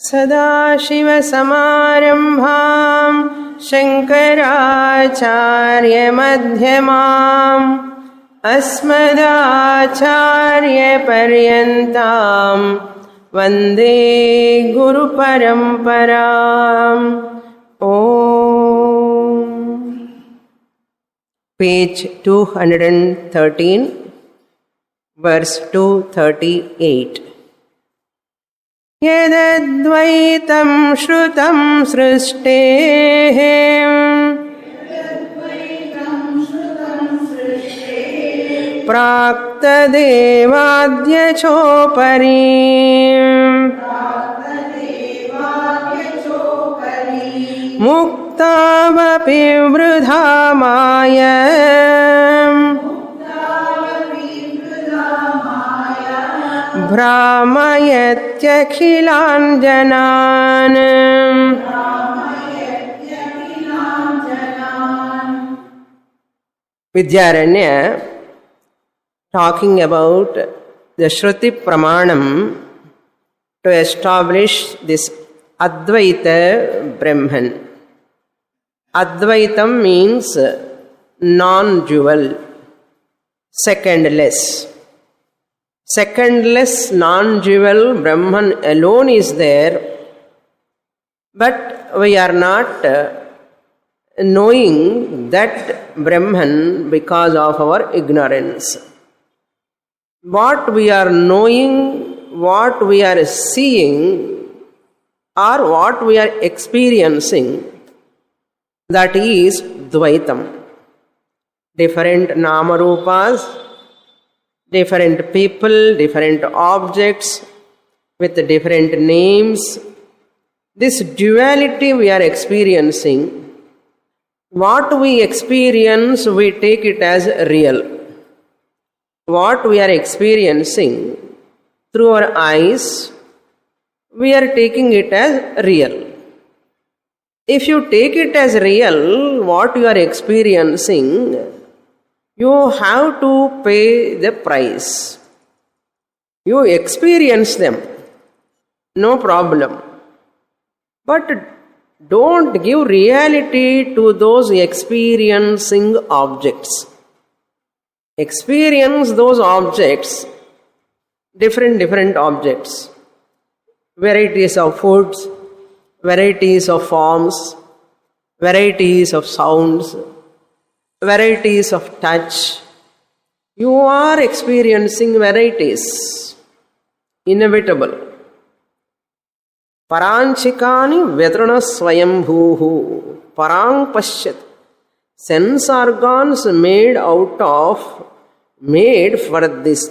सदाशिवसमारम्भां शङ्कराचार्यमध्यमाम् अस्मदाचार्यपर्यन्तां वन्दे गुरुपरम्पराम्. Page 213, verse 238. यदद्वैतं श्रुतं सृष्टेः प्राक्तदेवाद्यचोपरि मुक्तावपि वृथा माया भ्रामयत्यखिलान् जनान्. Vidyaranya talking about the Shruti Pramanam to establish this Advaita Brahman. Advaitam means non-dual, secondless. Secondless, non-dual Brahman alone is there, but we are not knowing that Brahman because of our ignorance. What we are knowing, what we are seeing, or what we are experiencing, that is Dvaitam. Different Namarupas, different people, different objects with different names. This duality we are experiencing. What we experience, we take it as real. What we are experiencing through our eyes, we are taking it as real. If you take it as real, what you are experiencing, you have to pay the price. You experience them, no problem. But don't give reality to those experiencing objects. Experience those objects, different objects. Varieties of foods, varieties of forms, varieties of sounds, varieties of touch. You are experiencing varieties, inevitable. Paranchikani vedrana swayambhuhu parang pashyat. Sense organs made for this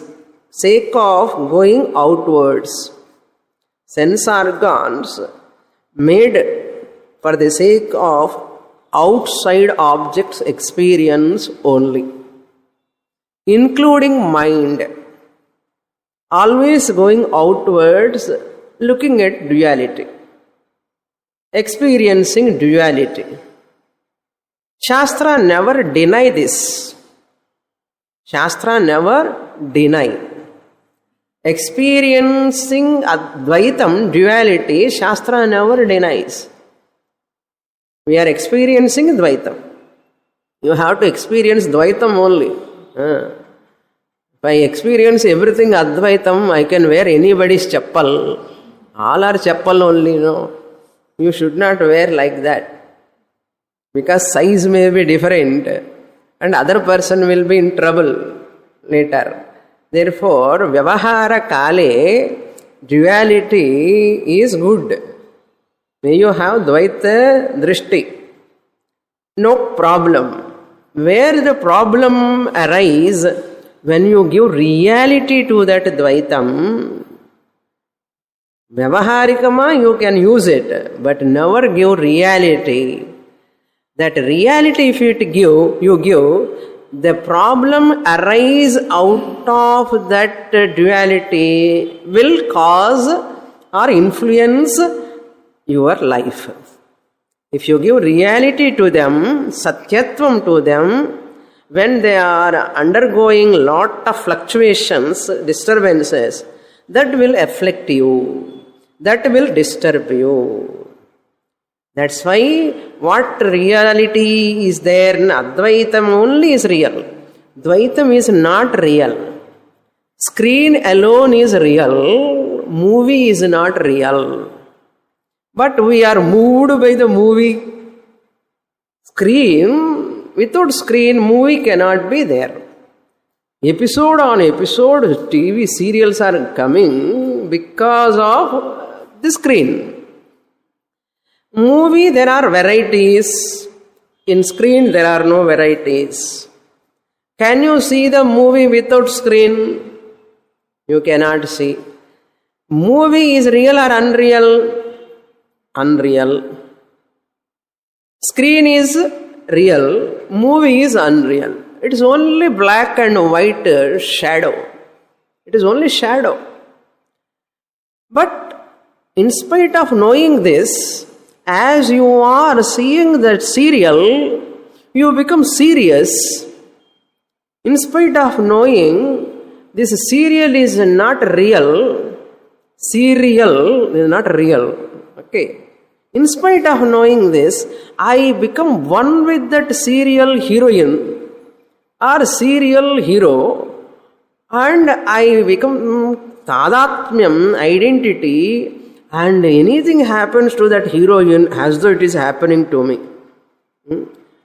sake of going outwards. Sense organs made for the sake of outside objects experience only, including mind, always going outwards, looking at duality, experiencing duality. Shastra never deny this. Shastra never deny. Experiencing Advaitam, duality, Shastra never denies. We are experiencing Dvaitam. You have to experience Dvaitam only. If I experience everything Advaitam, I can wear anybody's chappal. All are chappal only, no. You should not wear like that. Because size may be different and other person will be in trouble later. Therefore, Vyavahara Kale, duality is good. May you have Dvaita Drishti. No problem. Where the problem arises, when you give reality to that Dvaitam, Vyavaharikama you can use it, but never give reality. That reality, if you give, the problem arise out of that duality will cause or influence your life. If you give reality to them, satyatvam to them, when they are undergoing lot of fluctuations, disturbances, that will afflict you. that will disturb you. That's why what reality is there in Advaitam only is real. Dvaitam is not real. Screen alone is real. Movie is not real. But we are moved by the movie. Screen, without screen, movie cannot be there. Episode on episode, TV serials are coming because of the screen. Movie, there are varieties. In screen, there are no varieties. Can you see the movie without screen? You cannot see. Movie is real or unreal? Unreal. Screen is real. Movie is unreal. It is only black and white shadow. It is only shadow. But in spite of knowing this, as you are seeing that serial, you become serious. In spite of knowing this serial is not real, serial is not real. Okay. In spite of knowing this, I become one with that serial heroine or serial hero, and I become tadatmyam, identity, and anything happens to that heroine as though it is happening to me.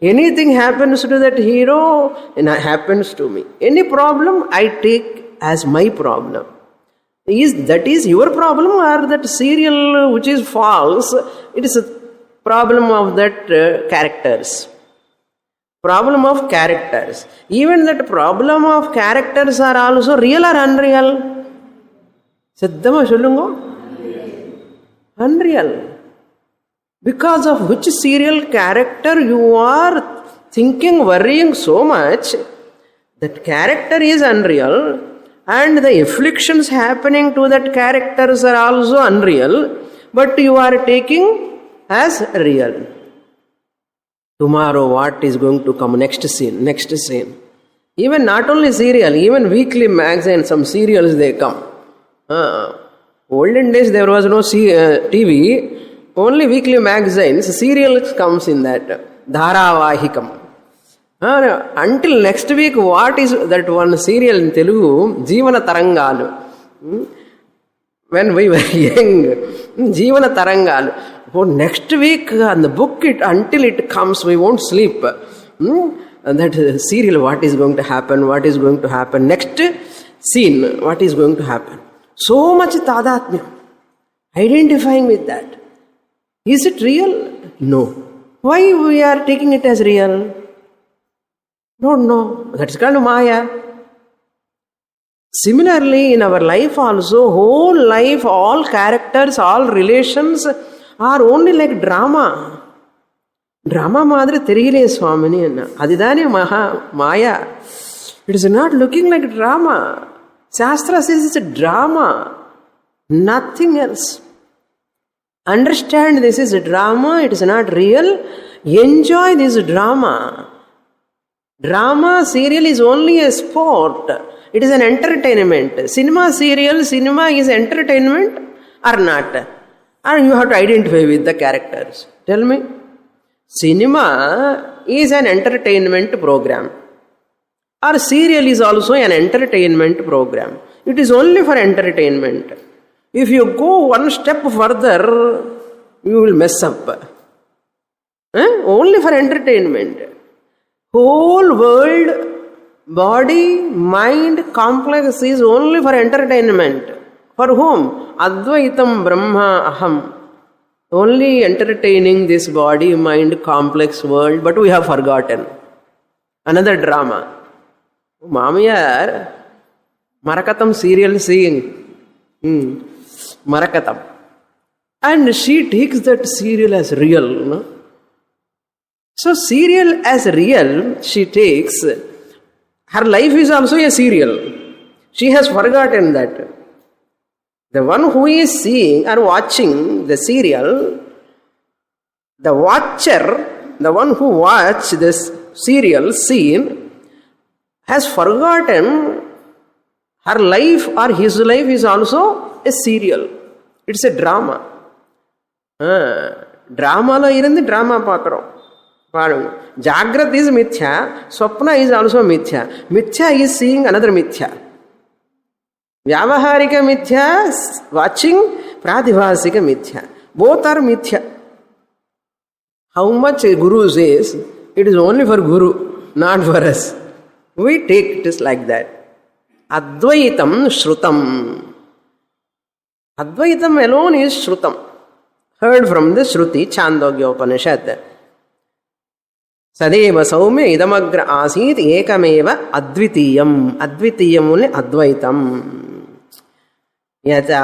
Anything happens to that hero, and it happens to me. Any problem I take as my problem. That is your problem, or that serial which is false, it is a problem of that characters. Problem of characters. Even that problem of characters are also real or unreal? Siddhama sollungo? Unreal. Because of which serial character you are thinking, worrying so much, that character is unreal, and the afflictions happening to that characters are also unreal, but you are taking as real. Tomorrow what is going to come? Next scene, next scene. Even not only serial, even weekly magazine, some serials they come. Olden days there was no TV, only weekly magazines, serials comes in that. Dharavahikam. Until next week, what is that one serial in Telugu? Jeevana Tarangalu. When we were young, Jeevana Tarangalu. For next week, on the book, until it comes, we won't sleep. And that serial, what is going to happen? What is going to happen? Next scene, what is going to happen? So much tadatmya. Identifying with that. Is it real? No. Why we are taking it as real? Don't know. That's called Maya. Similarly, in our life also, whole life, all characters, all relations are only like drama. Drama madri theriyile Swamini anna. Adidane Maya. It is not looking like drama. Shastra says it's a drama. Nothing else. Understand this is a drama, it is not real. Enjoy this drama. Drama serial is only a sport. It is an entertainment. Cinema serial, cinema is entertainment or not? Or you have to identify with the characters. Tell me. Cinema is an entertainment program. Or serial is also an entertainment program. It is only for entertainment. If you go one step further, you will mess up. Only for entertainment. Whole world, body, mind, complex is only for entertainment. For whom? Advaitam Brahma Aham. Only entertaining this body, mind, complex world, but we have forgotten. Another drama. Mamiyar, Marakatam serial seeing. Marakatam. And she takes that serial as real. No? So serial as real, she takes. Her life is also a serial. She has forgotten that. The one who is seeing or watching the serial, the watcher, the one who watched this serial scene, has forgotten her life or his life is also a serial. It's a drama. ட்ராமாவில் இருந்து drama பார்க்குறோம். பாருங்க, ஜாகிரத் is மித்யா, Swapna is also மித்யா. மித்யா is seeing another மித்யா. வியாவகாரிக மித்யா, வாட்சிங் பிராதிபாசிக மித்யா. Both are mithya. How much a guru says, it is only for guru, not for us. We take it as like that. Advaitam Shrutam. Advaitam alone is Shrutam. Heard from the Shruti, Chandogya Upanishad. Sadeva Saumya Idamagra Asit Ekameva Advitiyam. Advitiyam only Advaitam. Yata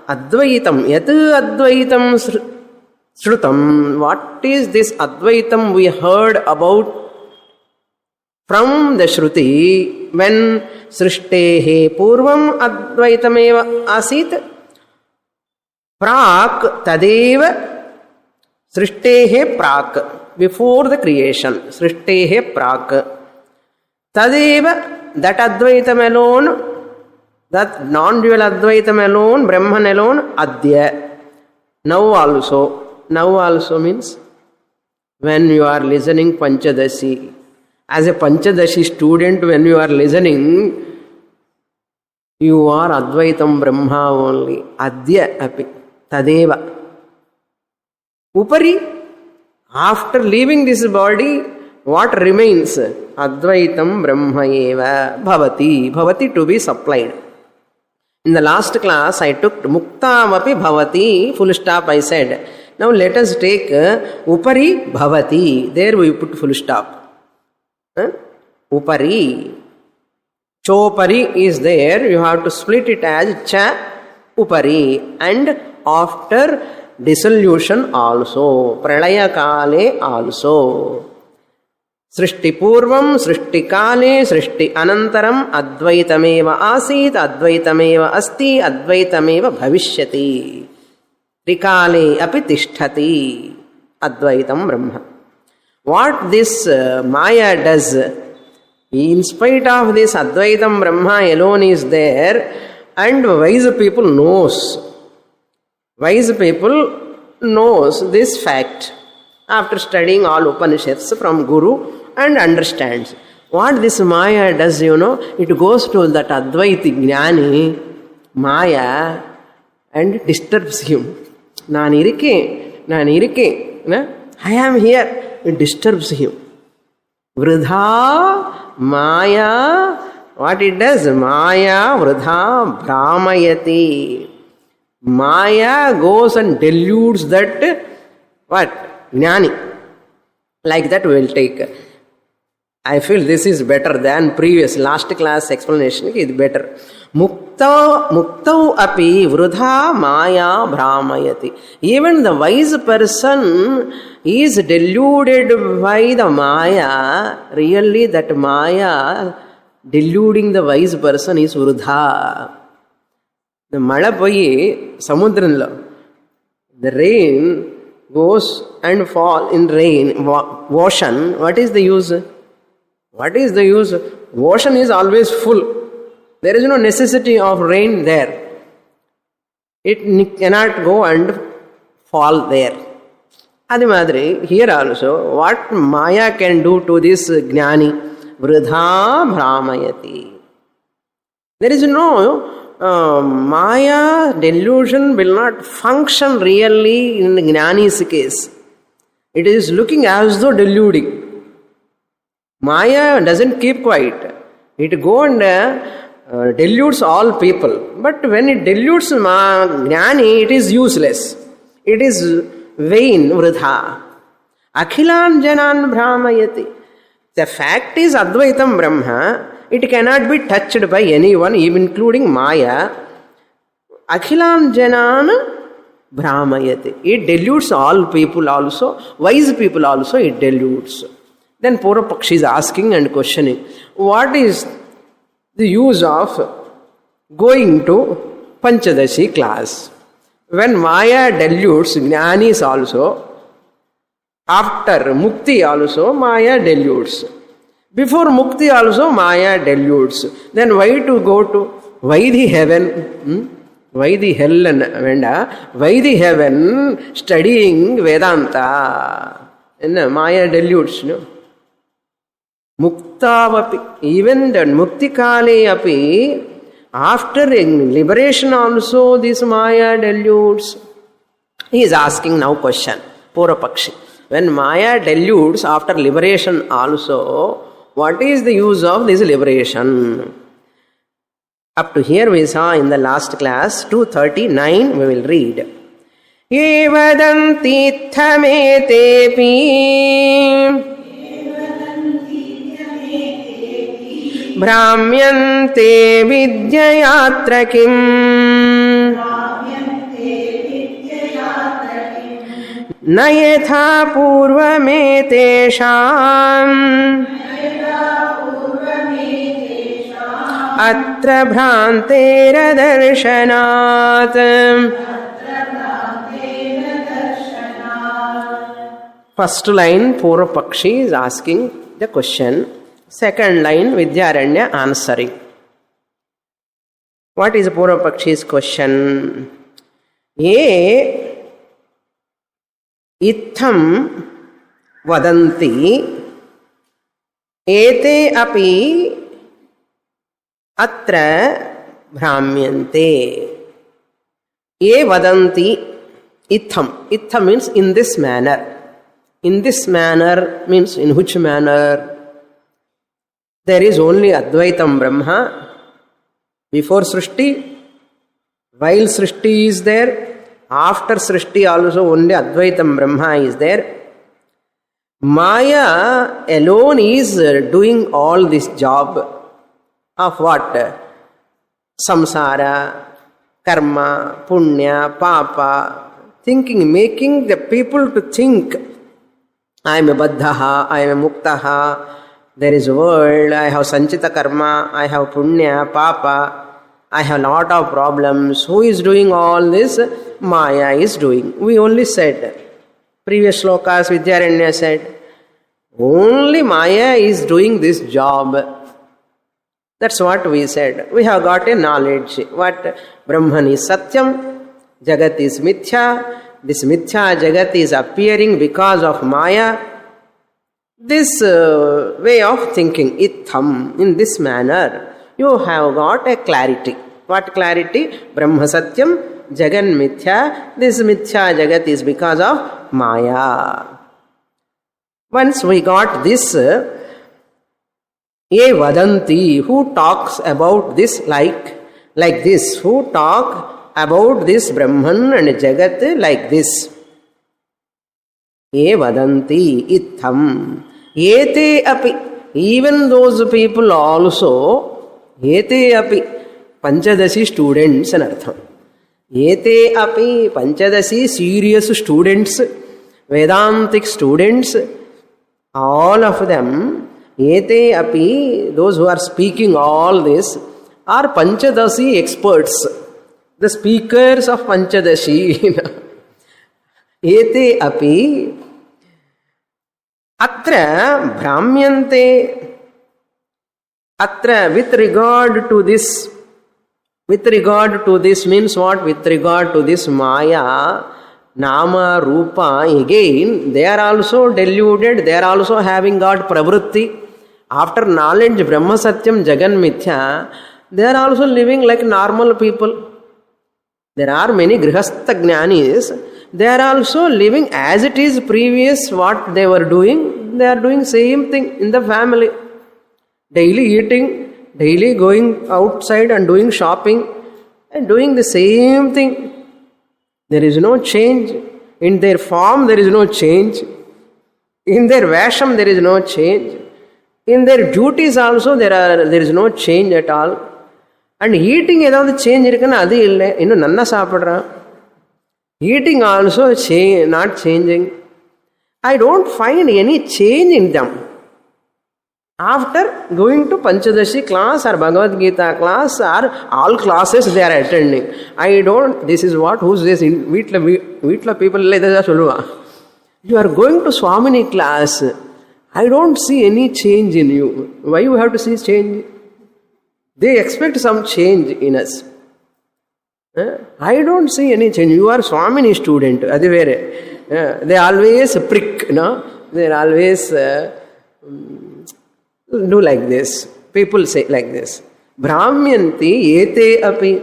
Advaitam. Yat Advaitam Shrutam. What is this Advaitam we heard about from the Shruti? When Srishtehe Purvam Advaitameva Asit Prak Tadeva Srishtehe Prak. Before the creation. Srishtehe Prak. Tadeva, that Advaitam alone, that non-dual Advaitam alone, Brahman alone, Adya. Now also means when you are listening Panchadashi. As a Panchadashi student, when you are listening, you are Advaitam Brahma only. Adya api. Tadeva. Upari, after leaving this body, what remains? Advaitam Brahma eva bhavati. Bhavati to be supplied. In the last class, I took Muktamapi Bhavati, full stop I said. Now let us take Upari Bhavati. There we put full stop. Upari. Chopari is there. You have to split it as Cha Upari. And after dissolution also. Pralaya Kale also. Srishti Purvam, Srishti Kale, Srishti Anantaram, Advaitameva Asit, Advaitameva Asti, Advaitameva Bhavishyati. Trikale api Tishtati. Advaitam Brahma. What this Maya does, in spite of this Advaitam Brahma alone is there, and wise people knows. Wise people knows this fact after studying all Upanishads from Guru and understands. What this Maya does, it goes to that Advaiti Jnani, Maya, and disturbs him. Naan irike, I am here. It disturbs him. Vridha, Maya, what it does? Maya, Vridha, Brahmayati. Maya goes and deludes that, what? Jnani. Like that we will take. I feel this is better than previous last class explanation. It is better. Muktau api vrudha maya brahmayati. Even the wise person is deluded by the Maya. Really that Maya deluding the wise person is vrudha. The mala poyi samudranlo. The rain goes and fall in rain, ocean. What is the use? What is the use? Ocean is always full. There is no necessity of rain there. It cannot go and fall there. Adi madri, here also, what Maya can do to this Jnani? Vridha Brahmayati. There is no Maya delusion will not function really in Jnani's case. It is looking as though deluding. Maya doesn't keep quiet. It go and deludes all people. But when it deludes Jnani, it is useless. It is vain, vridha. Akhilan janan brahmayati. The fact is Advaitam Brahma. It cannot be touched by anyone, even including Maya. Akhilan janan brahmayati. It deludes all people also. Wise people also it deludes. Then Purvapakshi is asking and questioning. What is the use of going to Panchadashi class? When Maya deludes Jnanis also, after Mukti also Maya deludes. Before Mukti also Maya deludes. Then why to go to Vaidhi heaven? Why the hell and Venda? Why the heaven studying Vedanta? And Maya deludes, no? Muktavapi, even the Muktikale api, after liberation also this Maya deludes. He is asking now question, Purapakshi. When Maya deludes after liberation also, what is the use of this liberation? Up to here we saw in the last class, 239 we will read. Ye vadanti thametepi Brahmyante vidyayatra kim na yatha purvametesham atra bhrantera darshanat. First line, Purapakshi is asking the question. Second line, Vidyaranya answering. What is Purapakshi's question? Ye itham vadanti ete api atra bhramyante. Ye vadanti itham. Itham means in this manner. In this manner means in which manner? There is only Advaitam Brahma before Srishti, while Srishti is there, after Srishti also only Advaitam Brahma is there. Maya alone is doing all this job of what? Samsara, karma, punya, papa, thinking, making the people to think, I am a baddhaha, I am a muktaha, there is a world, I have sanchita karma, I have punya, papa, I have a lot of problems. Who is doing all this? Maya is doing. We only said, previous shlokas Vidyaranya said, only Maya is doing this job. That's what we said. We have got a knowledge. What? Brahman is Satyam, Jagat is Mithya. This Mithya Jagat is appearing because of Maya. This way of thinking, itham, in this manner, you have got a clarity. What clarity? Brahma Satyam, Jagan Mithya. This Mithya Jagat is because of Maya. Once we got this, Ye Vadanti, who talks about this like this, who talk about this Brahman and Jagat like this. Ye Vadanti itham. Yete api. Even those people also, Yete api. Panchadasi students and artham. Yete api. Panchadasi serious students, Vedantic students, all of them, Yete api, those who are speaking all this, are Panchadasi experts. The speakers of Panchadashi. Ete api atra bhramyante. Atra, with regard to this means what? With regard to this Maya, Nama, Rupa, again, they are also deluded, they are also having got pravritti. After knowledge, Brahma Satyam, Jagan Mithya, they are also living like normal people. There are many Grihastha Jnanis, they are also living as it is previous what they were doing. They are doing same thing in the family. Daily eating, daily going outside and doing shopping and doing the same thing. There is no change. In their form there is no change. In their vasham there is no change. In their duties also there is no change at all. And eating ஏதாவது change இருக்குன்னா அது இல்லை, இன்னும் நன்னா சாப்பிட்றான். Eating also not changing. I don't find any change in them. After going to Panchadashi class or Bhagavad Gita class or all classes they are attending, this is what, who's this? Veetla people idha solluva. You are going to Swamini class. I don't see any change in you. Why you have to see change? They expect some change in us. I don't see any change. You are Swamini student. Adi vere. They always prick, They always do like this. People say like this. Brahmyanti ete api.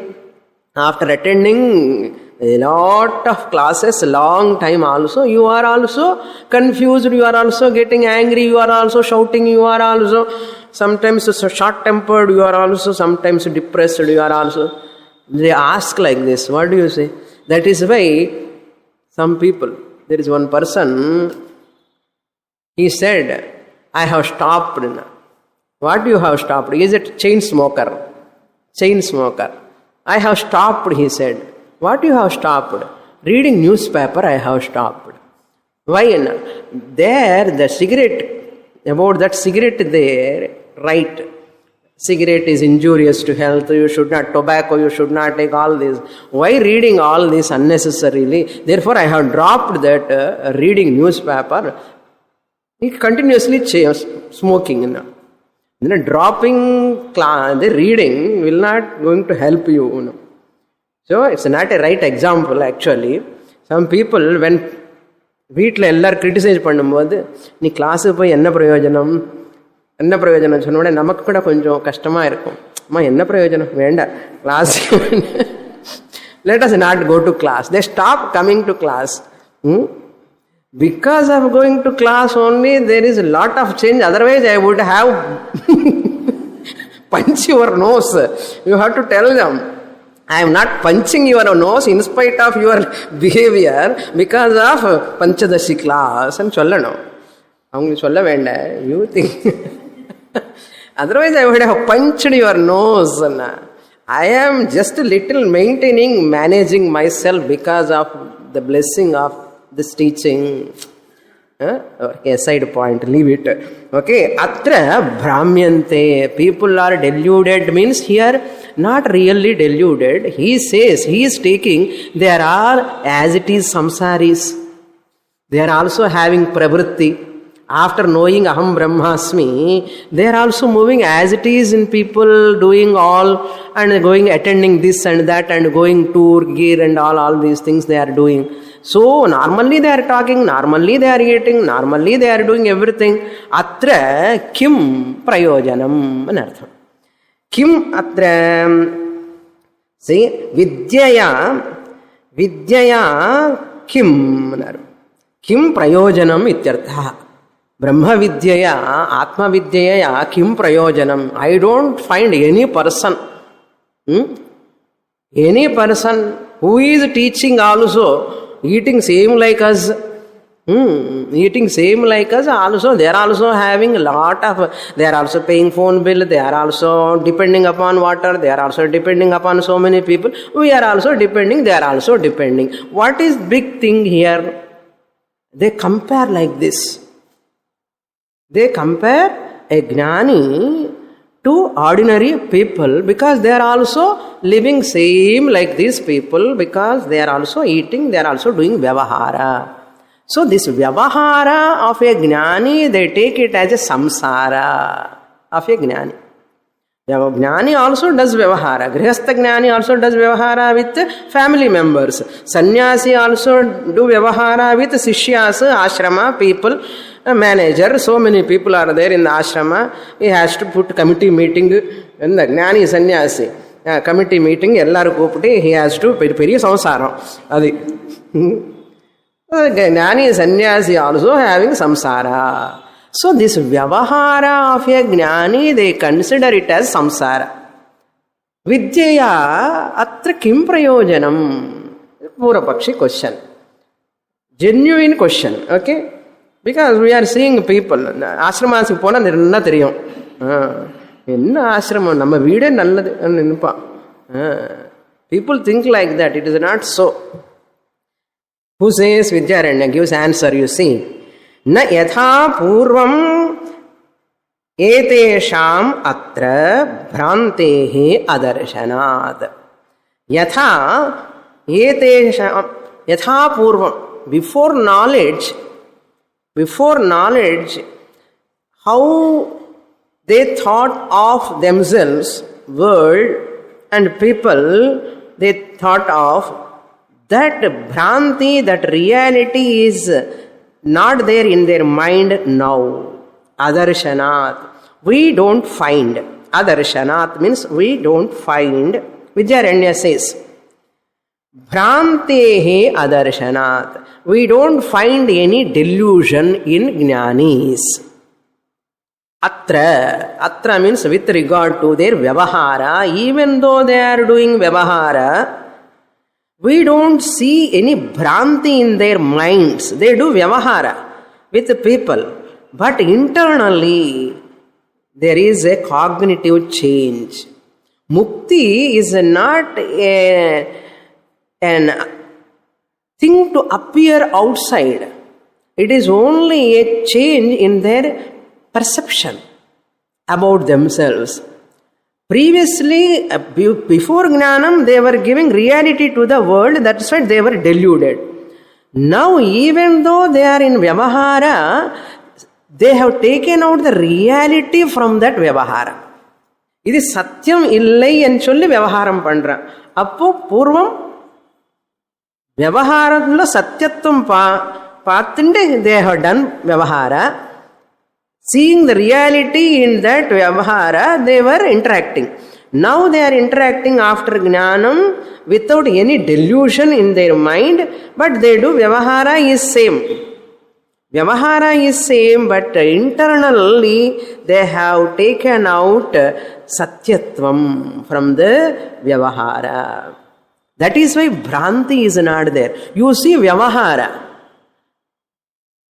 After attending a lot of classes, long time also, you are also confused, you are also getting angry, you are also shouting, you are also sometimes short-tempered, you are also sometimes depressed, you are also... They ask like this, what do you say? That is why some people, there is one person, he said, I have stopped. What do you have stopped? He is a chain smoker. Chain smoker. I have stopped, he said. What you have stopped? Reading newspaper, I have stopped. Why? There, the cigarette, about that cigarette there, right. Cigarette is injurious to health, you should not, tobacco, you should not take all this. Why reading all this unnecessarily? Therefore, I have dropped that reading newspaper. He continuously smoking. Dropping the reading will not going to help you. So it's not a right example actually. Some people when வீட்டில் எல்லாரும் criticise பண்ணும்போது நீ கிளாஸுக்கு போய் என்ன பிரயோஜனம் சொன்ன உடனே நமக்கு கூட கொஞ்சம் கஷ்டமாக இருக்கும். அம்மா என்ன பிரயோஜனம் வேண்டாம் class. Let us not go to class. They stop coming to class. Because of going to class only, there is a lot of change. Otherwise, I would have punch your nose. You have to tell them, I am not punching your nose in spite of your behavior because of Panchadashi class. And சொல்லணும். அவங்க சொல்ல வேண்டாம். You think. Otherwise, I would have punched your nose. I am just a little managing myself because of the blessing of this teaching. Okay, side point, leave it. Okay, atra brahmyante, people are deluded means here not really deluded. He says, he is taking, there are as it is samsaris. They are also having pravritti. After knowing aham brahmasmi, they are also moving as it is in people, doing all and going, attending this and that and going tour, gear and all these things they are doing. So normally they are talking, normally they are eating, normally they are doing everything. Atra kim prayojanam anartham. Kim atra, see, vidyaya kim anartham. Kim prayojanam ityartha. Brahma vidyaya, atma vidyaya kim prayojanam. I don't find any person who is teaching also, eating same like us, also they are also having a lot of, they are also paying phone bill, they are also depending upon water, they are also depending upon so many people, we are also depending, they are also depending. What is big thing here? They compare like this. They compare a gnani to ordinary people because they are also living same like these people, because they are also eating, they are also doing vyavahara. So this vyavahara of a gnani, they take it as a samsara of a gnani. Gnani also does vyavahara. Grihastha gnani also does vyavahara with family members. Sannyasi also do vyavahara with sishyas, ashrama, people, a manager. So many people are there in the ashrama. He has to put committee meeting. And the gnani sannyasi committee meeting, ellaru koopti, he has to periya samsaram. Adi. Gnani sannyasi also having samsara. So this vyavahara of a gnani, they consider it as samsara. Vidyaya atra kim prayojanam? Purapakshi question. Genuine question, okay? Because we are seeing people, ashramasku pona nirna theriyum. Enna ashramam, nama veede nalladhu nenpa. People think like that. It is not so. Who says? Vidyaranya gives answer, you see. Na yatha purvam etesham atra bhrantehi adarshanaad. Yatha etesham, yatha purvam, before knowledge, how they thought of themselves, world and people they thought of that Bhranti, that reality is not there in their mind now. Adarshanath. We don't find. Adarshanath means we don't find. Vidyaranya says, Bhrantehe adarshanath. We don't find any delusion in jnanis. Atra means with regard to their vyavahara, even though they are doing vyavahara, we don't see any bhranti in their minds. They do vyavahara with people, but internally there is a cognitive change. Mukti is not an thing to appear outside. It is only a change in their perception about themselves. Previously, before Jnanam, they were giving reality to the world. That's why they were deluded. Now, even though they are in Vyavahara, they have taken out the reality from that Vyavahara. It is Satyam illai and solli Vyavaharam pandra. Appo Purvam Vyavaharamlo Satyatvam Patinde, they have done Vyavahara. Seeing the reality in that Vyavahara, they were interacting. Now they are interacting after Jnanam without any delusion in their mind, but they do Vyavahara is same. Vyavahara is same, but internally they have taken out Satyatvam from the Vyavahara. That is why Bhranti is not there. You see Vyavahara.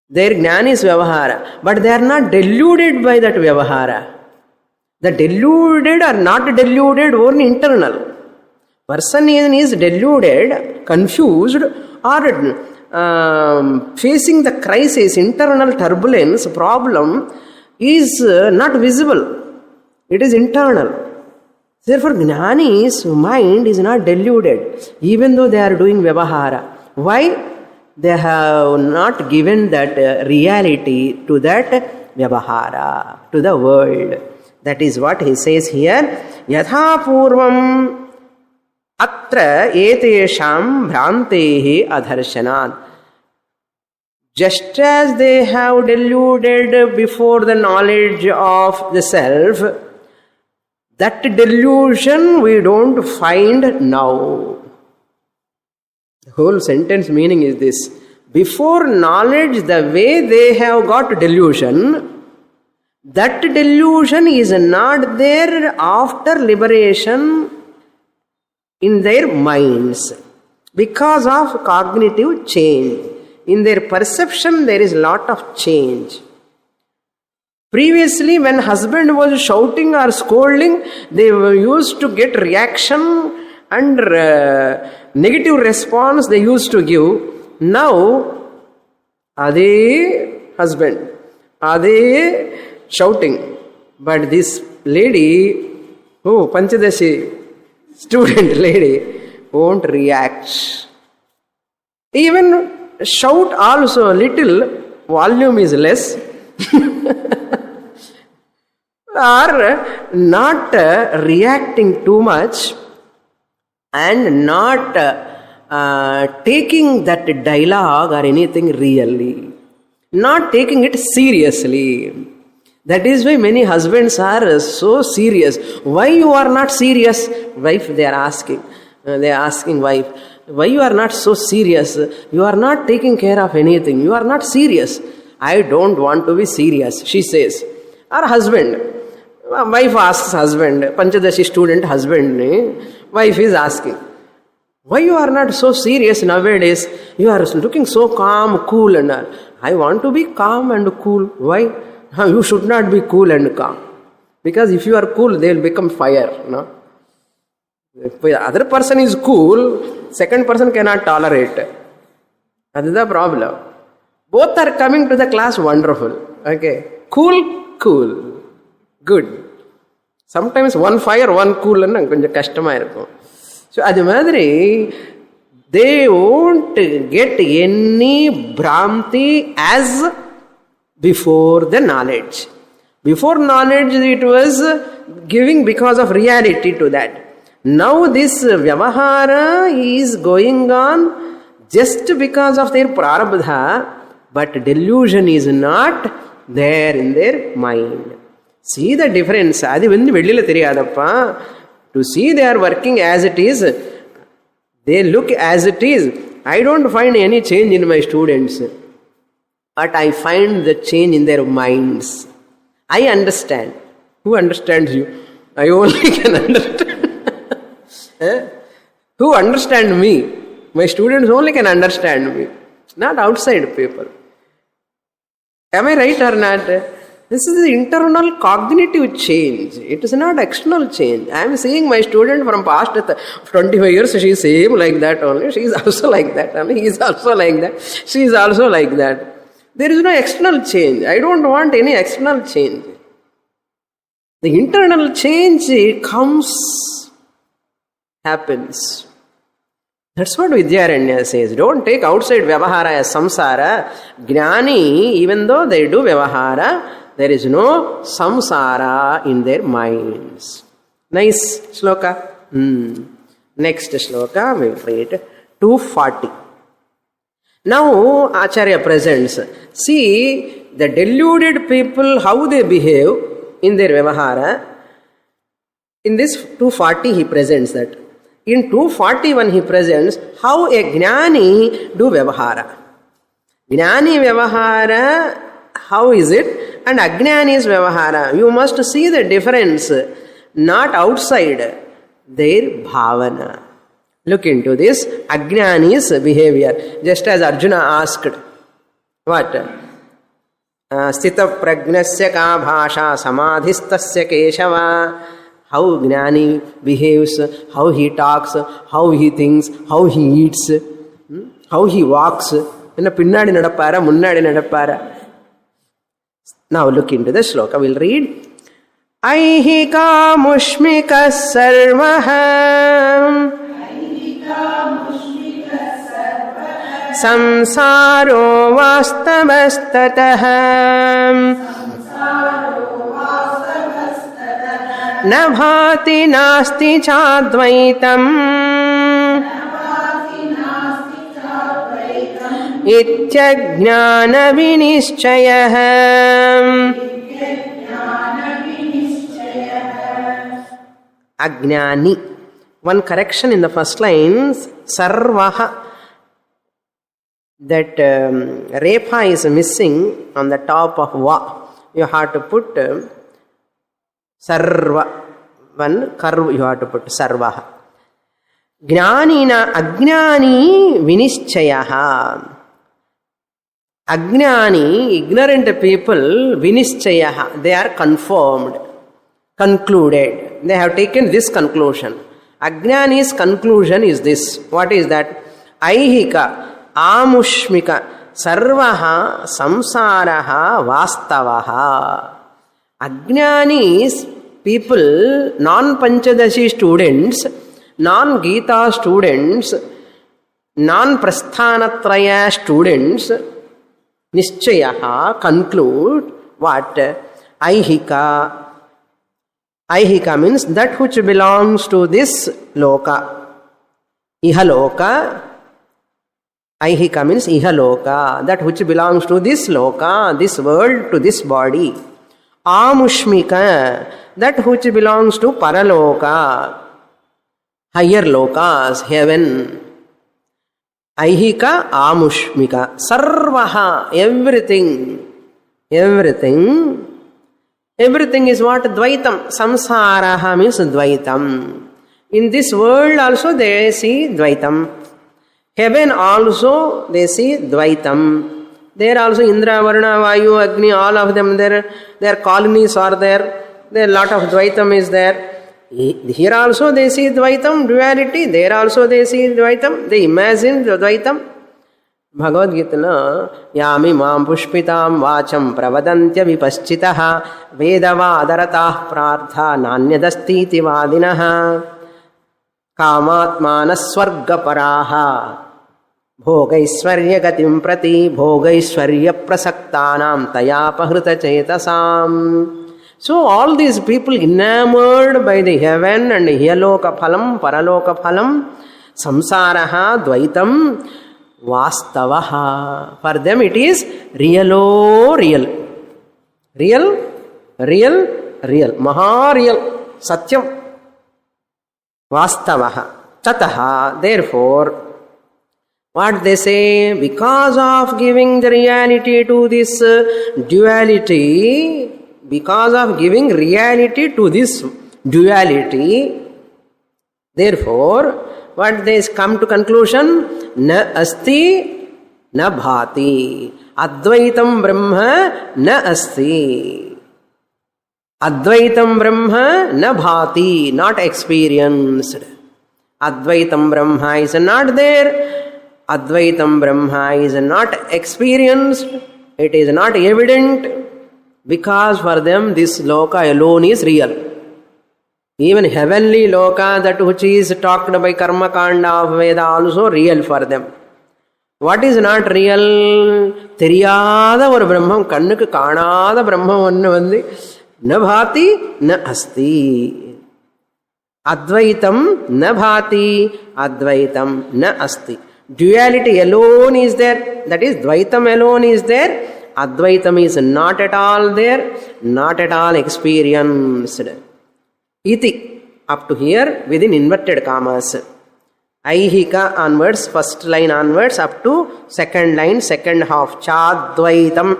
Their jnana is Vyavahara, but they are not deluded by that Vyavahara. The deluded are not deluded, only internal. Person is deluded, confused, or facing the crisis, internal turbulence, problem is not visible. It is internal. Therefore, Jnani's mind is not deluded, even though they are doing Vyavahara. Why? They have not given that reality to that Vyavahara, to the world. That is what he says here. Yatha purvam atra etesham bhrantehi adharshanat. Just as they have deluded before the knowledge of the self, that delusion we don't find now. The whole sentence meaning is this. Before knowledge, the way they have got delusion, that delusion is not there after liberation in their minds because of cognitive change. In their perception, there is a lot of change. Previously, when husband was shouting or scolding, they were used to get reaction and negative response they used to give. Now, ade husband, ade shouting. But this lady, Panchadashi student lady, won't react. Even shout also, little volume is less. Are not reacting too much and not taking that dialogue or anything really, not taking it seriously. That is why many husbands are so serious. Why you are not serious? Wife, they are asking. They are asking wife, why you are not so serious? You are not taking care of anything. You are not serious. I don't want to be serious, she says. Or husband. Wife asks husband, Panchadashi student husband, wife is asking, why you are not so serious nowadays? You are looking so calm, cool and all. I want to be calm and cool. Why? You should not be cool and calm. Because if you are cool, they will become fire. No? If the other person is cool, second person cannot tolerate. That is the problem. Both are coming to the class wonderful. Okay. Cool. Good. Sometimes one fire, one cool and konja kashtamā irukum. So adu madri they won't get any bhranti as before the knowledge. Before knowledge it was giving because of reality to that. Now this vyavahara is going on just because of their prarabdha, but delusion is not there in their mind. See the difference. Adi vandu vellila theriyadappa. To see they are working as it is, they look as it is. I don't find any change in my students, but I find the change in their minds. I understand. Who understands you? I only can understand. Who understand me? My students only can understand me, not outside people. Am I right or not? This is the internal cognitive change. It is not external change. I am seeing my student from past 25 years, she is same like that only. She is also like that only. He is also like that. She is also like that. There is no external change. I don't want any external change. The internal change happens. That's what Vidyaranya says. Don't take outside Vyavahara as samsara. Jnani, even though they do Vyavahara, there is no samsara in their minds. Nice shloka. Next shloka we'll read 240. Now Acharya presents. See the deluded people, how they behave in their Vyavahara. In this 240 he presents that. In 241 he presents how a Jnani do Vyavahara. Jnani Vyavahara, how is it? And Ajnani's Vyavahara. You must see the difference, not outside, their bhavana. Look into this. Ajnani's behavior. Just as Arjuna asked, what? Sthita pragnasya ka bhasha samadhistasya keshava. How Jnani behaves, how he talks, how he thinks, how he eats, how he walks. Pinnadi nadappara, munnadi nadappara. Now look into the shloka. We'll read. Aihika mushmika sarvaha samsaro vastavastataha na bhati nasti chadvaitam ityajnana vinishchayah. Ajnani. One correction in the first line, sarvaha. That repa is missing on the top of va. You have to put sarva. One curve you have to put sarvaha. Jnanina ajnani vinishchayaha. Ajnani, ignorant people, vinishchayaha, they are confirmed, concluded. They have taken this conclusion. Ajnani's conclusion is this. What is that? Aihika, amushmika, sarvaha, samsaraha, vastavaha. Ajnani's people, non-Panchadashi students, non-Gita students, non-Prasthanatraya students, Nishchayaha, conclude what? Aihika. Aihika means that which belongs to this loka. Ihaloka. Aihika means ihaloka. That which belongs to this loka, this world, to this body. Amushmika. That which belongs to paraloka. Higher lokas, heaven. Aihika, amushmika, sarvaha, everything. Everything is what? Dvaitam. Samsaraha means Dvaitam. In this world also they see Dvaitam. Heaven also they see Dvaitam. There also Indra, Varuna, Vayu, Agni, all of them, their colonies are there. There lot of Dvaitam is there. Here also they see Dvaitam, duality. There also they see Dvaitam. They imagine the Dvaitam. Bhagavad Gita na yami mam pushpitam vacham pravadantya vipaschitaha vedavaadaratah prartha nanyadastiti vadinaha kamatmana swargaparaha bhogaisvarya gatim prati bhogaisvarya prasaktanam tayapahrita chetasam. So all these people enamored by the heaven and Hyaloka Phalam, Paraloka Phalam, Samsaraha, Dvaitam, Vastavaha. For them it is real. Real, Maha real, Satyam, Vastavaha. Tataha, therefore, what they say, because of giving the reality to this duality, because of giving reality to this duality, therefore, what they come to conclusion? Na asti, na bhati. Advaitam Brahma, na asti. Advaitam Brahma, na bhati, not experienced. Advaitam Brahma is not there. Advaitam Brahma is not experienced. It is not evident. Because for them this loka alone is real. Even heavenly loka, that which is talked by Karma Kanda of Veda, also real for them. What is not real? Theriyada or Brahman, kannukku kaanada Brahman onnu vandi, na bhati, na asti. Advaitam na bhati, advaitam na asti. Duality alone is there, that is Dvaitam alone is there. Advaitam is not at all there, not at all experienced. Iti, up to here within inverted commas. Aihika onwards, first line onwards, up to second line, second half. Chadvaitam.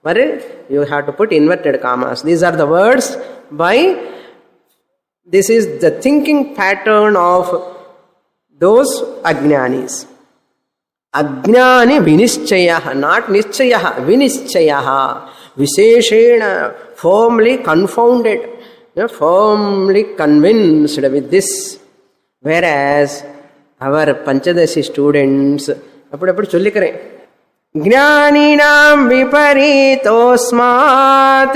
Where you have to put inverted commas. These are the words by, this is the thinking pattern of those ajnanis. Ajnani vinischayah, not nischayah, vinischayah. Visheshena, firmly confounded, firmly convinced with this. Whereas our Panchadashi students, appudu chollikare. Jnaninam viparitosmat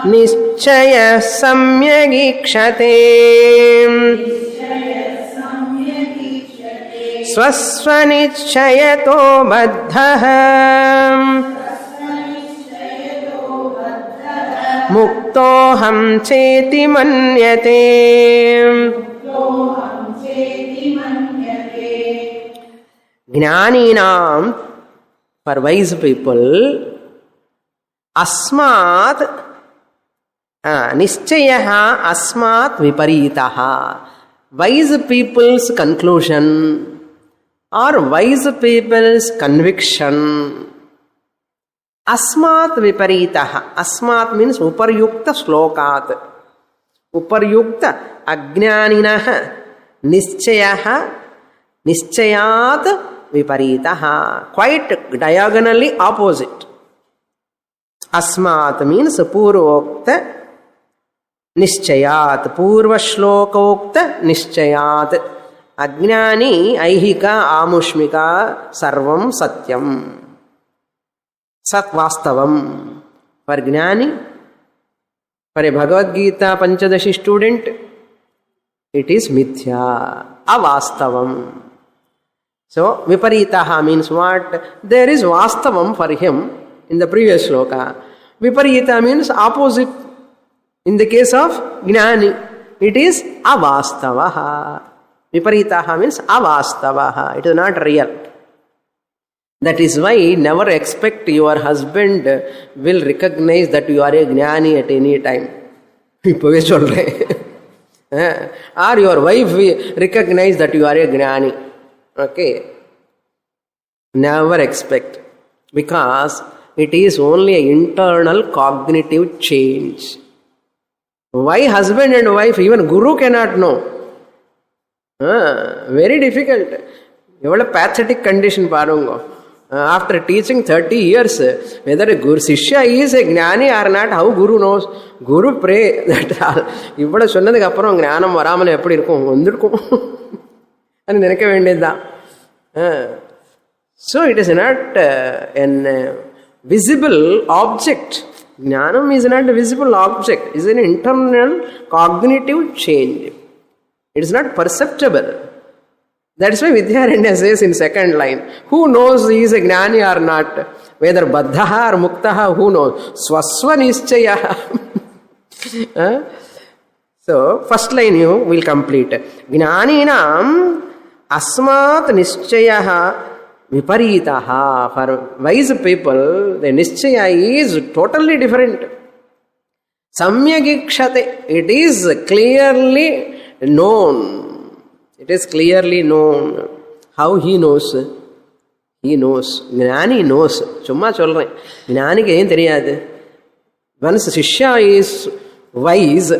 nischaya samyagikshate swasvanichayato baddhah muktoham cheti manyate. Jnaninam, for wise people, asmat nischayah asmat viparitaha. Wise people's conclusion or wise people's conviction. Asmat viparitaha. Asmat means uparyukta slokat. Uparyukta ajnaninah nischayah nischayat viparitaha. Quite diagonally opposite. Asmat means purvokta nischayat. Purva shlokokta nischayat. Ajnani, aihika, amushmika, sarvam satyam. Sat vastavam. For Jnani, for a Bhagavad Gita Panchadashi student, it is mithya, avastavam. So, viparitaha means what? There is vastavam for him in the previous sloka. Viparita means opposite. In the case of Jnani, it is avastavaha. Viparitaha means avastavaha. It is not real. That is why never expect your husband will recognize that you are a Jnani at any time. Or your wife will recognize that you are a Jnani. Okay. Never expect. Because it is only an internal cognitive change. Why husband and wife, even Guru cannot know. Very difficult. What a pathetic condition, Parungo. After teaching 30 years, whether a Guru Sishya is a Jnani or not, how Guru knows? Guru pray that Ivada Sunnadhu Kappuram Jnanam Varamala eppadi irukum vandirukum and nenakka vendidha. So it is not an visible object. Jnanam is not a visible object. It is an internal cognitive change. It is not perceptible. That is why Vidyaranya says in second line, who knows he is a Jnani or not? Whether baddha or muktaha, who knows? Swasva nischaya. So, first line you will complete. Jnaninam asmat nischaya viparitaha. For wise people, the nischaya is totally different. Samyagikshate. It is clearly known. It is clearly known. How he knows? He knows. Jnani knows. Chumma solren. Jnani ke em theriyadu. Once Shishya is wise,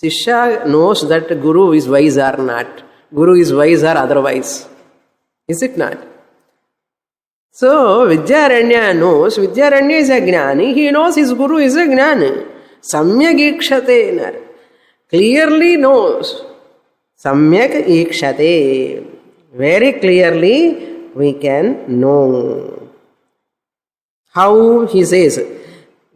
Shishya knows that Guru is wise or not. Guru is wise or otherwise. Is it not? So, Vidyaranya knows. Vidyaranya is a Jnani. He knows his Guru is a Jnani. Samyak ikshate. Clearly knows. Samyak ikshate. Very clearly we can know. How he says,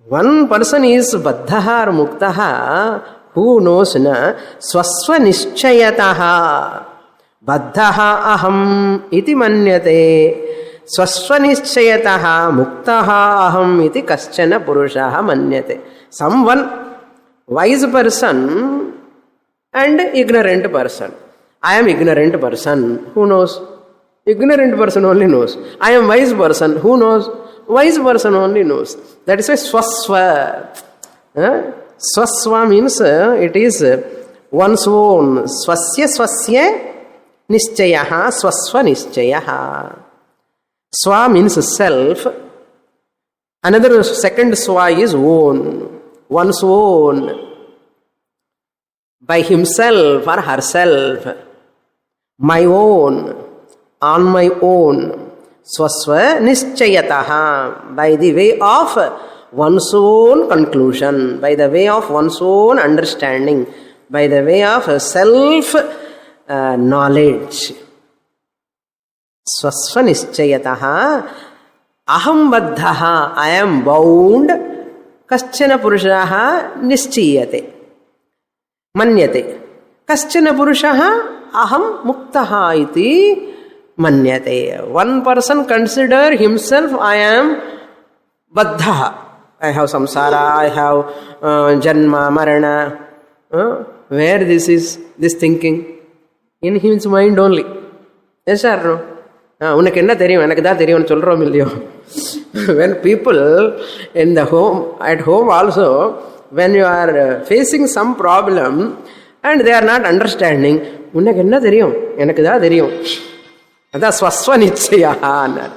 one person is baddha or muktaha, who knows na swasva nischayataha. Baddha aham iti manyate. Swasva nischayataha muktaha aham iti kaschana purushaha manyate. Someone, wise person and ignorant person. I am ignorant person. Who knows? Ignorant person only knows. I am wise person. Who knows? Wise person only knows. That is why swasva. Swasva means it is one's own. Swasya nischyaha, swasva nischyaha. Swa means self. Another second swa is own. One's own. By himself or herself. My own. On my own. Swasva nischayataha. By the way of one's own conclusion. By the way of one's own understanding. By the way of self-knowledge. Swasva nischayataha. Aham baddhaha. I am bound. Kaschana purushaha nischiyate. Manyate. Kaschana purushaha aham muktaha iti manyate. One person consider himself, I am baddha. I have samsara, I have janma, marana. Where this is, this thinking? In his mind only. Yes or no? உனக்கு என்ன தெரியும் எனக்கு தான் தெரியும்னு சொல்றோம் இல்லையோ. When people in the home, at home also, when you are facing some problem and they are not understanding, உனக்கு என்ன தெரியும் எனக்கு தான் தெரியும். அதான் ஸ்வஸ்வ நிச்சயான்னார்.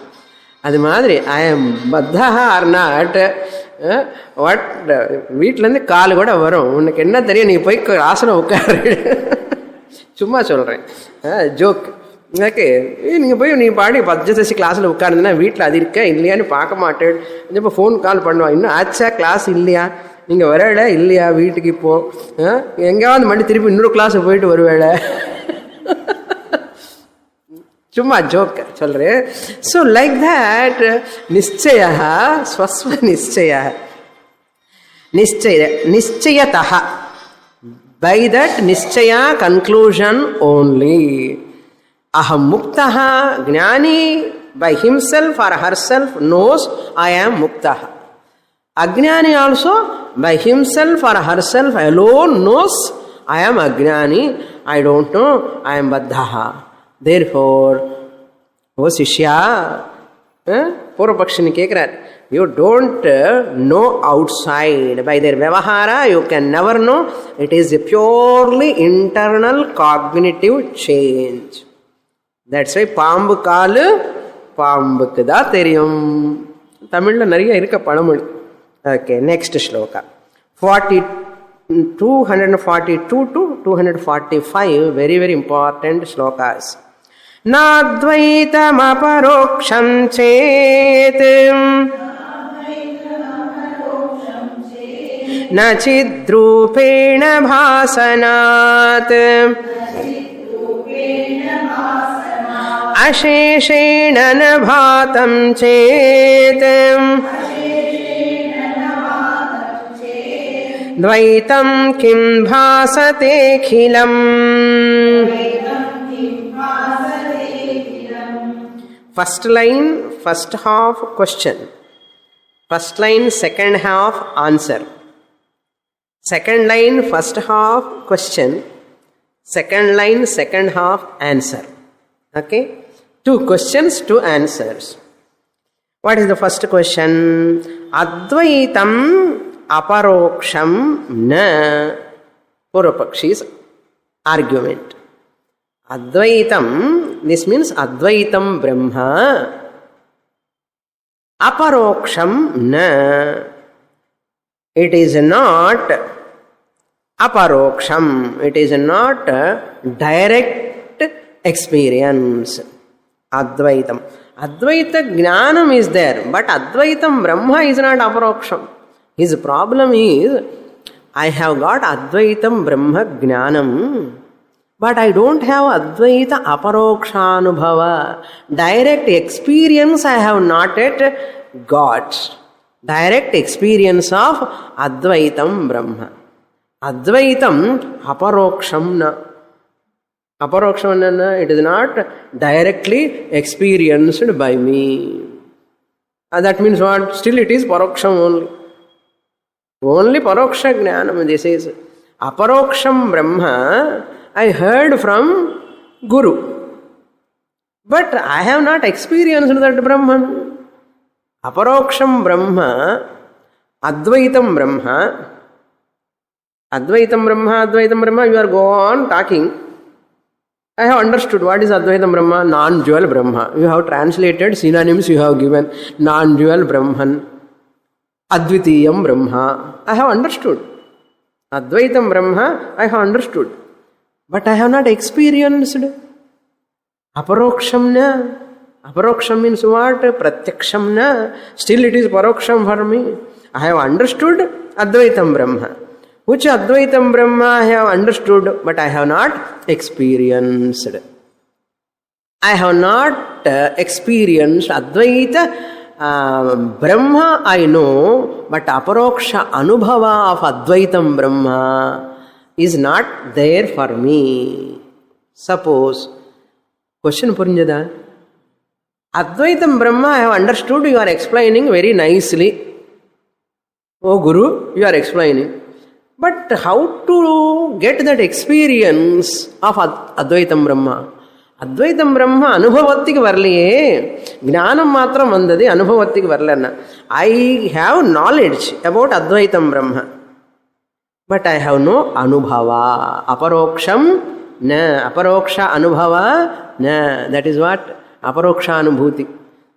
அது மாதிரி ஐ எம் பத்தா ஆர் நாட் வாட் வீட்டிலேருந்து கால் கூட வரும். உனக்கு என்ன தெரியும், நீ போய் ஆசனம் உட்காரு. சும்மா சொல்கிறேன், ஜோக். ஓகே, நீங்கள் போய் நீ பாடி பஞ்சதசி கிளாஸில் உட்காருந்துன்னா வீட்டில் அது இருக்க இல்லையான்னு பார்க்க மாட்டேன். இப்போ ஃபோன் கால் பண்ணுவான், இன்னும் ஆச்சா கிளாஸ் இல்லையா, நீங்கள் வரல இல்லையா வீட்டுக்கு, இப்போது எங்கேயாவது மறுபடியும் திருப்பி இன்னொரு கிளாஸுக்கு போயிட்டு வருவேளை. சும்மா ஜோக் சொல்கிறேன். ஸோ லைக் தட் நிச்சயா ஸ்வஸ்வ நிச்சயா நிச்சயத்தः. By that nischaya conclusion only. Aham muktaha, jnani by himself or herself knows I am muktaha. Ajnani also by himself or herself alone knows I am ajnani. I don't know, I am baddhaha. Therefore, O Shishya, Purvapakshini kekrar, you don't know outside. By their vyavahara, you can never know. It is a purely internal cognitive change. That's why பாம்பு காலு பாம்புக்கு தான் தெரியும். தமிழில் நிறைய இருக்க பழமொழி. Okay, next shloka 242 to 245, very very important shlokas. नाद्वैतमपरोक्षं चेत् न चिद्रूपेण भासनात् अशेषेण न भातं चेत् द्वैतं किं भासतेऽखिलम्. First line, first half question. First line, second half answer. Second line, first half question. Second line, second half answer. Okay? 2 questions, 2 answers. What is the first question? Advaitam aparoksham na. Purvapakshi's argument. Advaitam, this means Advaitam Brahma. Aparoksham na. It is not aparoksham. It is not direct experience. Advaitam. Advaita Jnanam is there, but Advaitam Brahma is not aparoksham. His problem is, I have got Advaitam Brahma Jnanam, but I don't have Advaita Aparokshanubhava. Direct experience I have not yet got. Direct experience of Advaitam Brahma. Advaitam Aparoksham na. Aparoksham na, it is not directly experienced by me. That means what? Still it is Paroksham only. Only Paroksha Jnanam, this is. Aparoksham Brahma, I heard from Guru. But I have not experienced that Brahman. Aparoksham Brahma, Advaitam Brahma. Advaitam Brahma, you are go on talking. I have understood what is Advaitam Brahma, non-dual Brahma. You have translated synonyms, you have given non-dual Brahman. Advitiyam Brahma. I have understood. Advaitam Brahma, I have understood. But I have not experienced. Aparoksham na. Aparoksham means what? Pratyaksham na. Still it is Paroksham for me. I have understood Advaitam Brahma. Which Advaitam Brahma I have understood, but I have not experienced. I have not experienced Advaita Brahma I know, but Aparoksha Anubhava of Advaitam Brahma is not there for me. Suppose, question Purinjada, Advaitam Brahma I have understood, you are explaining very nicely. Oh Guru, you are explaining. But how to get that experience of Advaitam Brahma? Advaitam Brahma Anubhavatiki Varliye, Jnanam Matram Vandadi Anubhavatiki Varlana. I have knowledge about Advaitam Brahma, but I have no Anubhava. Aparoksham na. Aparoksha Anubhava na. That is what? Aparoksha Anubhuti.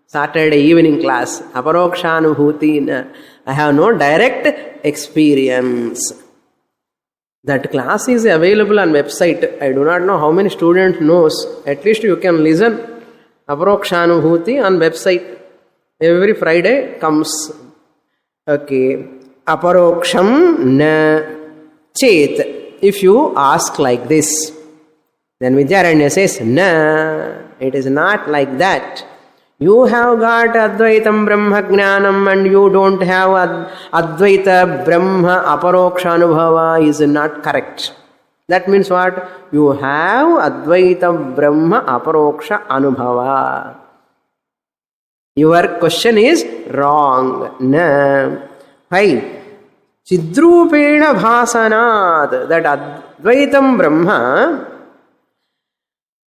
Saturday evening class. Aparoksha Anubhuti na. I have no direct experience. That class is available on website. I do not know how many students knows. At least you can listen. Aparokshanubhuti on website. Every Friday comes. Okay. Aparoksham na chet. If you ask like this, then Vidyaranya says, na. It is not like that. You have got Advaitam Brahma Jnanam and you don't have Advaita Brahma Aparoksha Anubhava is not correct. That means what? You have Advaita Brahma Aparoksha Anubhava. Your question is wrong. Na. Why? Chidrupena Bhasanat. That Advaitam Brahma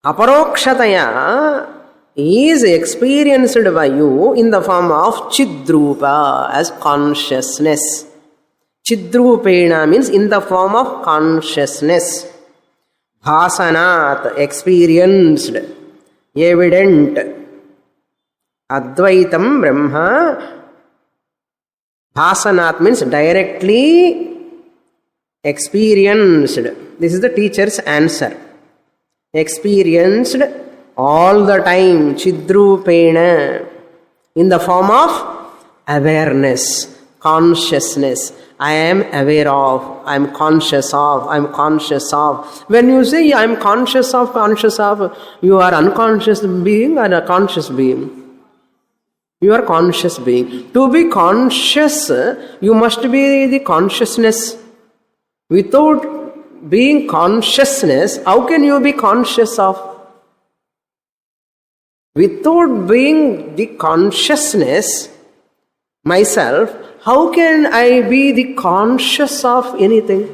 Aparokshataya is experienced by you in the form of Chidrupa, as consciousness. Chidrupena means in the form of consciousness. Bhasanat, experienced, evident. Advaitam Brahma. Bhasanat means directly experienced. This is the teacher's answer. Experienced all the time, Chidrupena, in the form of awareness, consciousness. I am aware of, I am conscious of, I am conscious of. When you say I am conscious of, you are unconscious being or a conscious being? You are conscious being. To be conscious, you must be the consciousness. Without being consciousness, how can you be conscious of? Without being the consciousness, myself, how can I be the conscious of anything?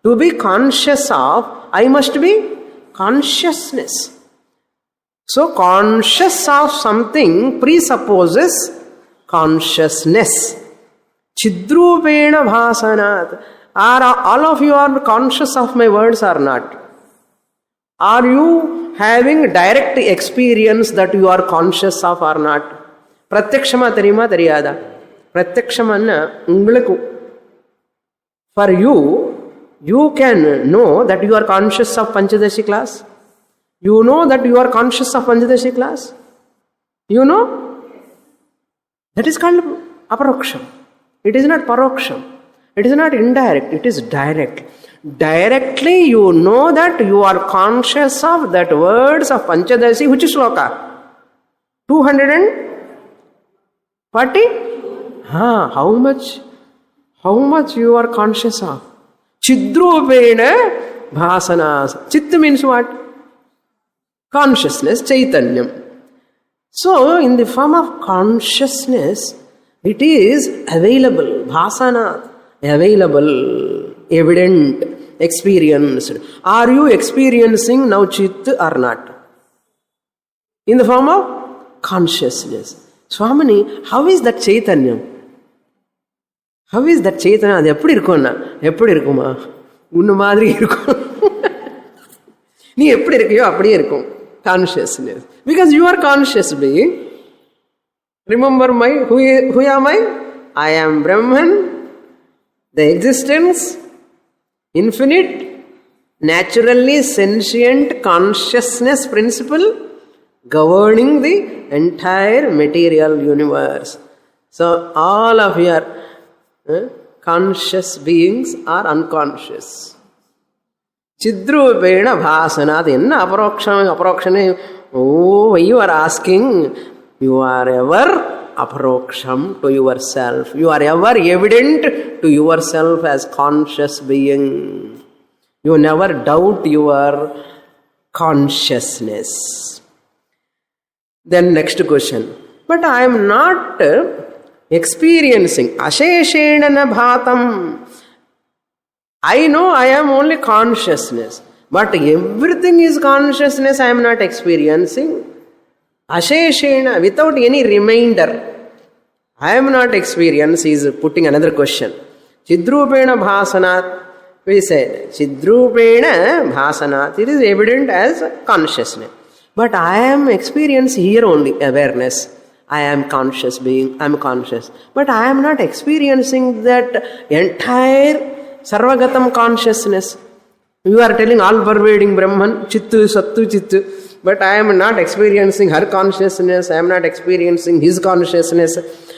To be conscious of, I must be consciousness. So, conscious of something presupposes consciousness. Chidrupena bhasanat. Are all of you are conscious of my words or not? Are you having direct experience that you are conscious of or not? Pratyakshama theriyuma theriyada? Pratyakshamanna ungalku. For you, you can know that you are conscious of Panchadashi class. You know that you are conscious of Panchadashi class. You know? That is called aparoksham. It is not paroksham. It is not indirect. It is direct. Directly you know that you are conscious of that words of Panchadashi. Which sloka? 240? How much? How much you are conscious of? Chidrupena bhasanas. Chit means what? Consciousness, chaitanyam. So, in the form of consciousness, it is available, bhasana, available, evident, experienced. Are you experiencing now chit or not? In the form of consciousness. Swamini, how is that chaitanyam? How is that chaitanya? அது எப்படி இருக்கும்னா எப்படி இருக்குமா உன்ன மாதிரி இருக்கும் நீ எப்படி இருக்கியோ அப்படியே இருக்கும் consciousness. Because you are conscious being. Remember who am I? I am Brahman, the existence, infinite, naturally sentient consciousness principle governing the entire material universe. So all of your conscious beings are unconscious. Chidrupena bhasana. Enna aparoksham. Oh, you are asking, you are ever aparoksham to yourself. You are ever evident to yourself as conscious being. You never doubt your consciousness. Then next question. But I am not experiencing. Asheshena na bhatam. I know I am only consciousness. But everything is consciousness I am not experiencing. Asheshena, without any remainder. I am not experiencing. He is putting another question. Chidrupena bhasanat. We said, Chidrupena bhasanat. It is evident as consciousness. But I am experiencing here only awareness. I am conscious being. I am conscious. But I am not experiencing that entire Sarvagatam consciousness. You are telling all-pervading Brahman, Chittu, Sattu, Chittu. But I am not experiencing her consciousness. I am not experiencing his consciousness.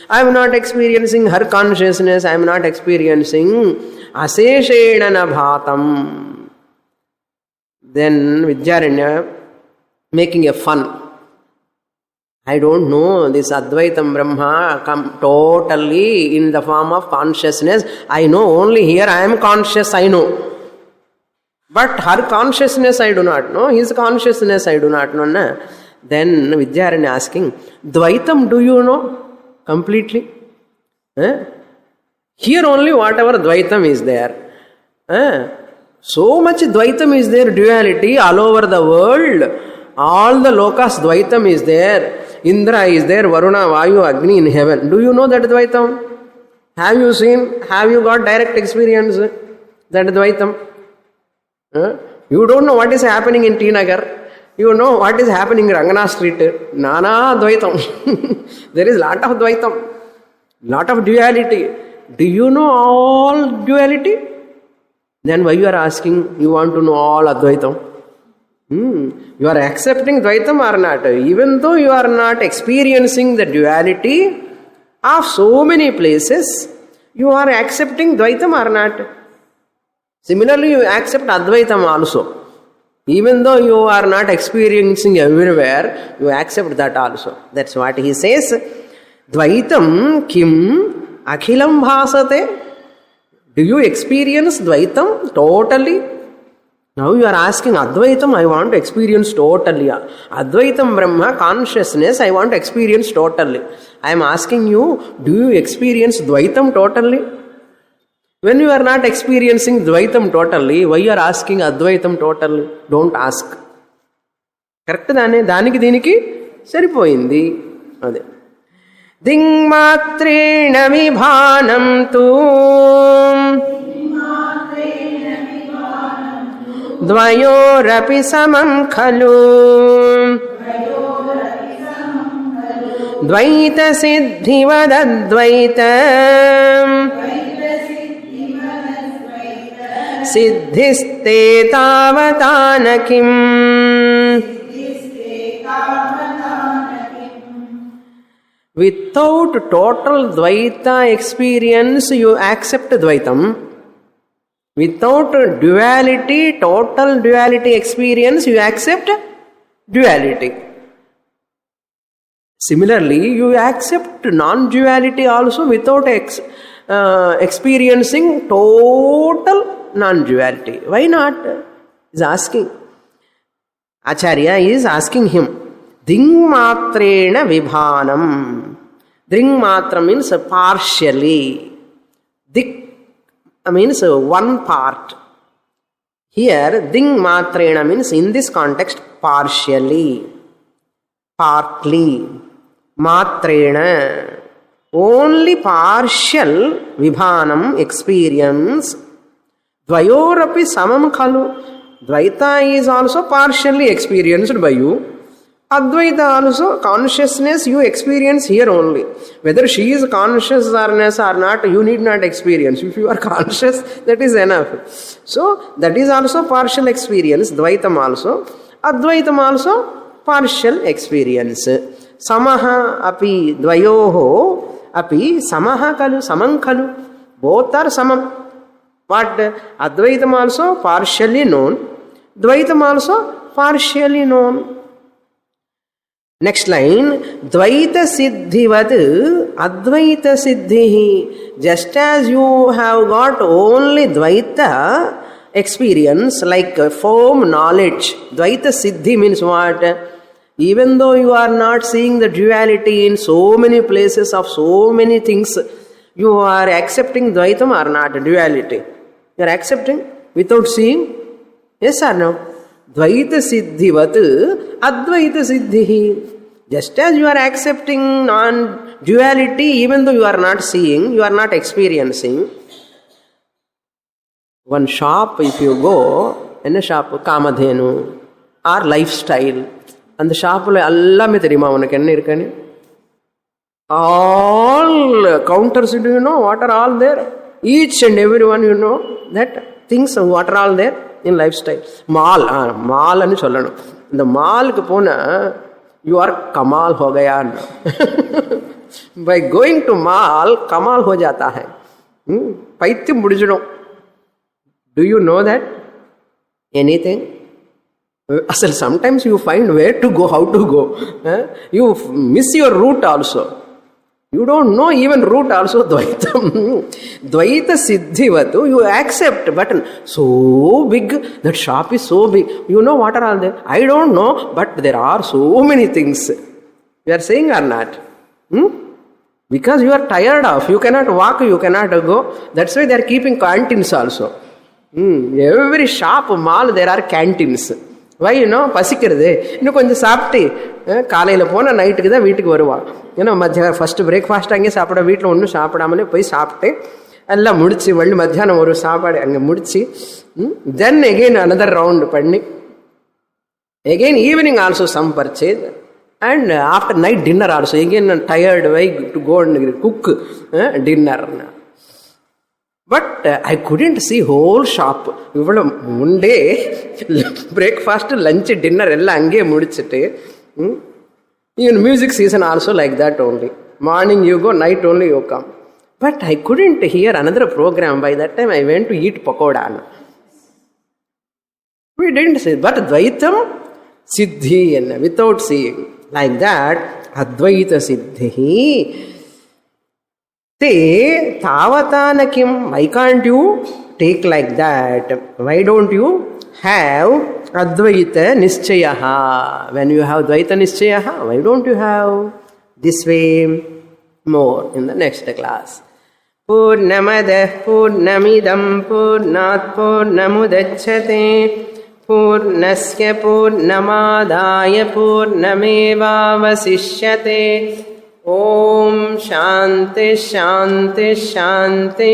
I am not experiencing her consciousness. I am not experiencing Aseshena na bhatam. Then Vidyaranya making a fun. I don't know this Advaitam Brahma come totally in the form of consciousness. I know only here I am conscious, I know. But her consciousness I do not know. His consciousness I do not know. Na? Then Vidyaranya asking, Dvaitam do you know completely? Here only whatever Dvaitam is there. So much Dvaitam is there, duality all over the world. All the lokas Dvaitam is there. Indra is there, Varuna, Vayu, Agni in heaven. Do you know that Dvaitam? Have you seen, have you got direct experience that Dvaitam? You don't know what is happening in T Nagar. You know what is happening in Rangana Street. Nana Dvaitam. There is lot of Dvaitam. Lot of duality. Do you know all duality? Then why you are asking, you want to know all Advaitam? You are accepting Dvaitam or not? Even though you are not experiencing the duality of so many places, you are accepting Dvaitam or not? Similarly, you accept Advaitam also. Even though you are not experiencing everywhere, you accept that also. That's what he says. Dvaitam kim akhilam bhasate. Do you experience Dvaitam totally? Now you are asking Advaitam, I want to experience totally. Advaitam Brahma, consciousness, I want to experience totally. I am asking you, do you experience Dvaitam totally? When you are not experiencing Dvaitam totally, why you are asking Advaitam totally? Don't ask. Correct dane? Daniki diniki saripoyindi. Ade. Dingmatrena vibhanam tu Dvayorapi samam khalu Dvaita siddhivadadvaita Siddhiste tavatanakim. Without total Dvaita experience, you accept Dvaitam. Without duality, total duality experience, you accept duality. Similarly, you accept non-duality also without experiencing total non-duality. Why not? He's asking. Acharya is asking him. Dingmatrena vibhanam. Dingmatra means partially. Dik means one part. Here, dingmatrena means in this context partially. Partly. Matrena. Only partial vibhanam experience. Dvayorapi samam khalu. Dvaita is also partially experienced by you. Advaita also, consciousness you experience here only. Whether she is consciousness or not, you need not experience. If you are conscious, that is enough. So, that is also partial experience. Dvaitam also. Advaitam also partial experience. Samaha api dvayoho api samaha kalu samam kalu. Both are samam. But Advaitam also partially known. Dvaitam also partially known. Next line, Dvaita Siddhivat Advaita Siddhihi. Just as you have got only Dvaita experience, like firm knowledge. Dvaita Siddhi means what? Even though you are not seeing the duality in so many places of so many things, you are accepting Dvaitam or not, duality. You are accepting without seeing? Yes or no? Dvaita Siddhivat Advaita Siddhihi. Just as you are accepting non-duality, even though you are not seeing, you are not experiencing. One shop, if you go, in a shop, Kamadhenu, or lifestyle, and the shop, allame theriyuma unakku enna irukani? All counters, do you know what are all there? Each and every one, you know that things, what are all there in lifestyle? Mall ani sollanu. The mall ku pona, you are Kamal ho gaya. By going to mall, Kamal ho jata hai. Paityam mudijano. Do you know that? Anything? Sometimes you find where to go, how to go. You miss your route also. You don't know even route also. Dvaitam. Dvaita Siddhivatu, you accept, but so big, that shop is so big. You know what are all there? I don't know, but there are so many things. You are saying or not? Because you are tired of, you cannot walk, you cannot go. That's why they are keeping canteens also. Every shop, mall, there are canteens. Why, you know, பசிக்கிறது இன்னும் கொஞ்சம் சாப்பிட்டு காலையில் போனால் நைட்டுக்கு தான் வீட்டுக்கு வருவான். ஏன்னா மத்தியானம் ஃபஸ்ட்டு பிரேக்ஃபாஸ்ட் அங்கே சாப்பிட, வீட்டில் ஒன்றும் சாப்பிடாமலே போய் சாப்பிட்டு எல்லாம் முடிச்சு வள்ளி மத்தியானம் ஒரு சாப்பாடு அங்கே முடிச்சு தென் எகெயின் அனதர் ரவுண்ட் பண்ணி again evening also some purchase and after night dinner also again tired why to go and cook dinner. But I couldn't see whole shop. One day, breakfast, lunch, dinner, ella ange mudichittu. Even music season also like that only. Morning you go, night only you come. But I couldn't hear another program. By that time I went to eat pakoda. We didn't see. But Dvaitam Siddhi, without seeing. Like that, Advaita Siddhi. ते तावता न किम, why can't you take like that? Why don't you have Advaita Nischayaha? When you have Dvaita Nischayaha, why don't you have this way? More in the next class. Purnamadah Purnamidam Purnat Purnamudachyate Purnasya Purnamadaya Purnamevavasishyate. Om Shanti Shanti Shanti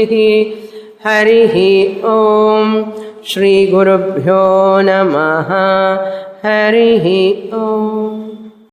Harihi Om Shri Gurubhyo Namaha Harihi Om.